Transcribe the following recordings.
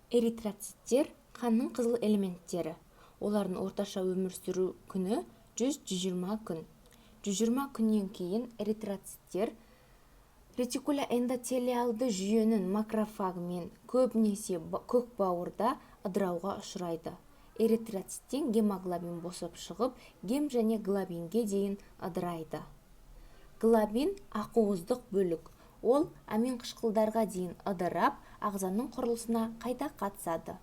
Эритроциттер қанның қызыл элементтері. Олардың орташа өмір сүру күні 100-120 күн. 120 күннен кейін эритроциттер ретикулоэндотелиалды жүйенің макрофагымен көбінесе көк бауырда ыдырауға ұшырайды. Эритроциттен гемоглобин босап шығып, гем және глобинге дейін ыдырайды. Глобин ақуыздық бөлік. Ол амин қышқылдарға дейін ыдырап, ағзаның құрылысына қайта қатысады.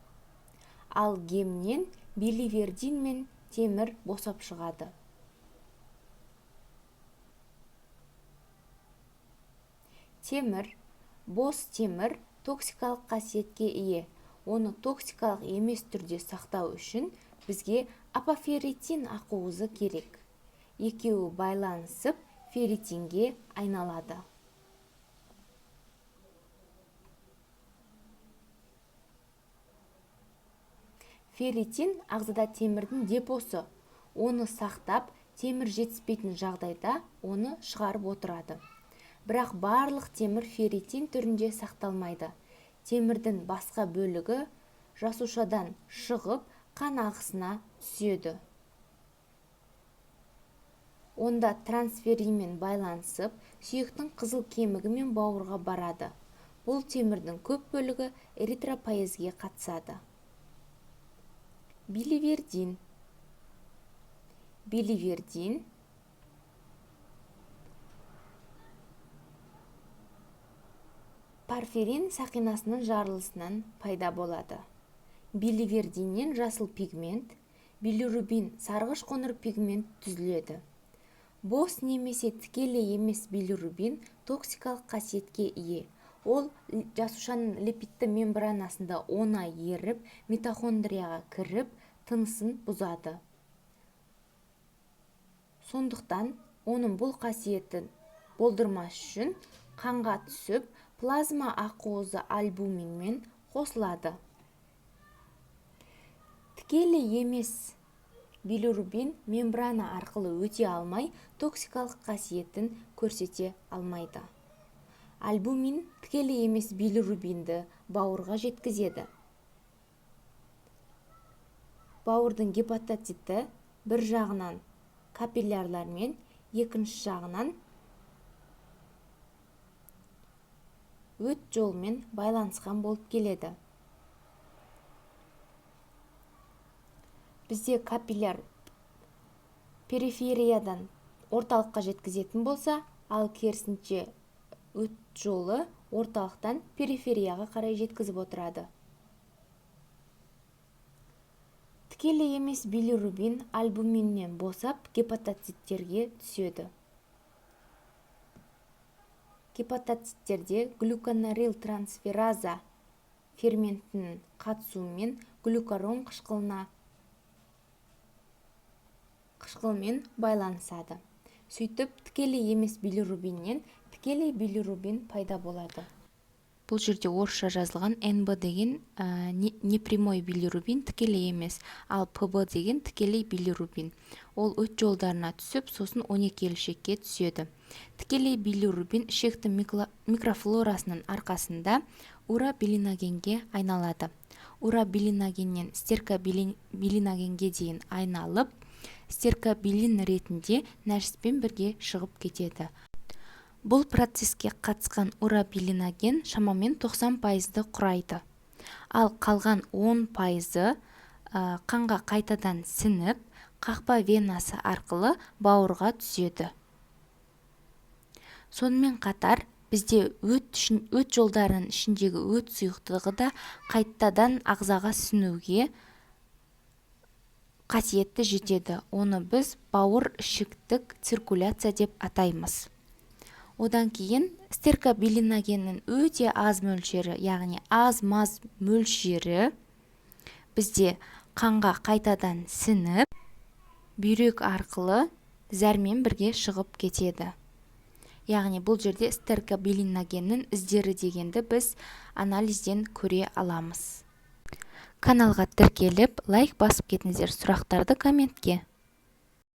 Ал гемнен биливердин мен темір босап шығады. Темір, бос темір токсикалық қасиетке ие. Оны токсикалық емес түрде сақтау үшін бізге апоферритин ақуызы керек. Екеуі байланысып ферритинге айналады. Ферритин ағзада темірдің депосы. Оны сақтап, темір жетіспейтін жағдайда оны шығарып отырады. Бірақ барлық темір ферритин түрінде сақталмайды. Темірдің басқа бөлігі жасушадан шығып, қан ағысына түседі. Онда трансферимен байланысып, сүйектің қызыл кемігі мен бауырға барады. Бұл темірдің көп бөлігі эритропоэзге қатысады. Биливердин. Биливердин порфирин сақинасының жарылысынан пайда болады. Биливердиннен жасыл пигмент, билирубин сарғыш қоңыр пигмент түзіледі. Бос немесе тікелей емес билирубин токсикалық қасиетке ие. Ол жасушаның липидті мембранасында оңай еріп, митохондрияға кіріп, тынысын бұзады. Сондықтан оның бұл қасиетін болдырмас үшін қанға түсіп, плазма ақуызы альбуминмен қосылады. Тікелей емес билирубин мембрана арқылы өте алмай, токсикалық қасиетін көрсете алмайды. Альбумин тікелей емес билирубинді бауырға жеткізеді. Бауырдың гепатоциті бір жағынан капиллярлармен, екінші жағынан өт жолмен байланысқан болып келеді. Бізде капилляр перифериядан орталыққа жеткізетін болса, ал керісінше өт жолы орталықтан периферияға қарай жеткізіп отырады. Тікелей емес билирубин альбуминнен босап гепатоциттерге түседі. Гепатоциттерде глюконорил трансфераза ферментінің қатысуымен глюкарон қышқылмен байланысады. Сөйтіп, тікелей емес билирубиннен тікелей билирубин пайда болады. Бұл жерде орысша жазылған НБ деген непрямой билирубин тікелей емес, ал ПБ деген тікелей билирубин. Ол өт жолдарына түсіп, сосын 12 елшекке түседі. Тікелей билирубин ішектің микрофлорасының арқасында урабилиногенге айналады. Урабилиногеннен стеркобилиногенге дейін айналып, стеркобилин ретінде нәжіспен бірге шығып кетеді. Бұл процеске қатысқан урабилиноген шамамен 90%-ды құрайды. Ал қалған 10%-ы қанға қайтадан сіңіп, қақпа венасы арқылы бауырға түседі. Сонымен қатар, бізде өт жолдарының ішіндегі өт сұйықтығы да қайтадан ағзаға сіңуге қасиетті жетеді. Оны біз бауыр ішіктік циркуляция деп атаймыз. Одан кейін стеркобилиногеннің өте аз мөлшері, яғни аз-маз мөлшері бізде қанға қайтадан сіңіп, бүйрек арқылы зәрмен бірге шығып кетеді. Яғни бұл жерде стеркобилиногеннің іздері дегенді біз анализден көре аламыз. Каналға тіркеліп, лайк басып кетіңіздер, сұрақтарды комментке.